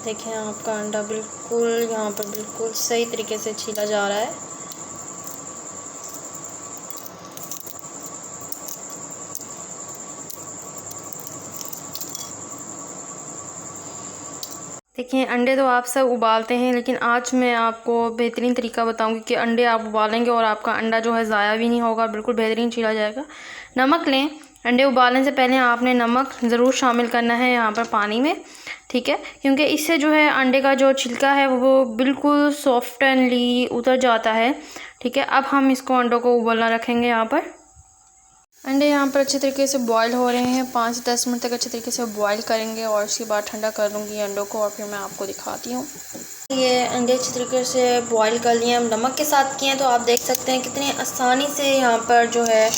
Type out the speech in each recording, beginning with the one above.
देखें आपका अंडा बिल्कुल यहाँ पर बिल्कुल सही तरीके से छीला जा रहा है। देखिए अंडे तो आप सब उबालते हैं, लेकिन आज मैं आपको बेहतरीन तरीका बताऊंगी कि अंडे आप उबालेंगे और आपका अंडा जो है ज़ाया भी नहीं होगा, बिल्कुल बेहतरीन छीला जाएगा। नमक लें, अंडे उबालने से पहले आपने नमक ज़रूर शामिल करना है यहाँ पर पानी में, ठीक है, क्योंकि इससे जो है अंडे का जो छिलका है वो बिल्कुल सॉफ्टली उतर जाता है, ठीक है। अब हम इसको अंडों को उबालना रखेंगे यहाँ पर। अंडे यहाँ पर अच्छे तरीके से बॉईल हो रहे हैं, 5 से 10 मिनट तक अच्छे तरीके से बॉईल करेंगे और उसके बाद ठंडा कर लूँगी अंडों को और फिर मैं आपको दिखाती हूँ। ये अंडे अच्छे तरीके से बॉईल कर लिए, हम नमक के साथ किए हैं, तो आप देख सकते हैं कितनी आसानी से यहाँ पर जो है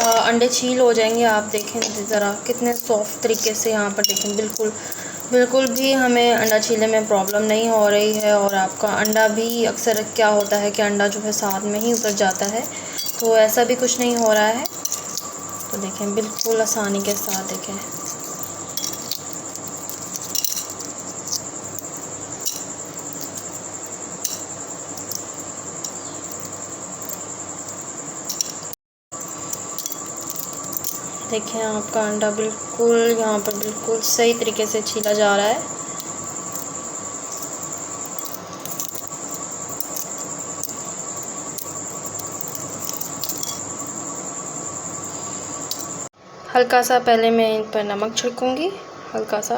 अंडे छील हो जाएंगे। आप देखें ज़रा कितने सॉफ्ट तरीके से यहाँ पर देखें, बिल्कुल भी हमें अंडा छीलने में प्रॉब्लम नहीं हो रही है। और आपका अंडा भी अक्सर क्या होता है कि अंडा जो है साथ में ही उतर जाता है, तो ऐसा भी कुछ नहीं हो रहा है। तो देखें बिल्कुल आसानी के साथ देखें। देखें आपका अंडा बिल्कुल यहाँ पर बिल्कुल सही तरीके से छीला जा रहा है। हल्का सा पहले मैं इन पर नमक छिड़कूँगी, हल्का सा,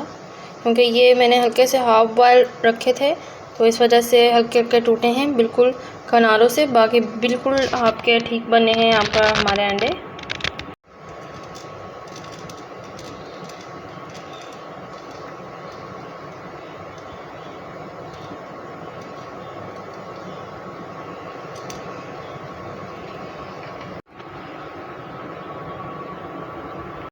क्योंकि ये मैंने हल्के से हाफ बॉयल रखे थे तो इस वजह से हल्के हल्के टूटे हैं बिल्कुल किनारों से। बाकी बिल्कुल आपके ठीक बने हैं यहाँ पर हमारे अंडे।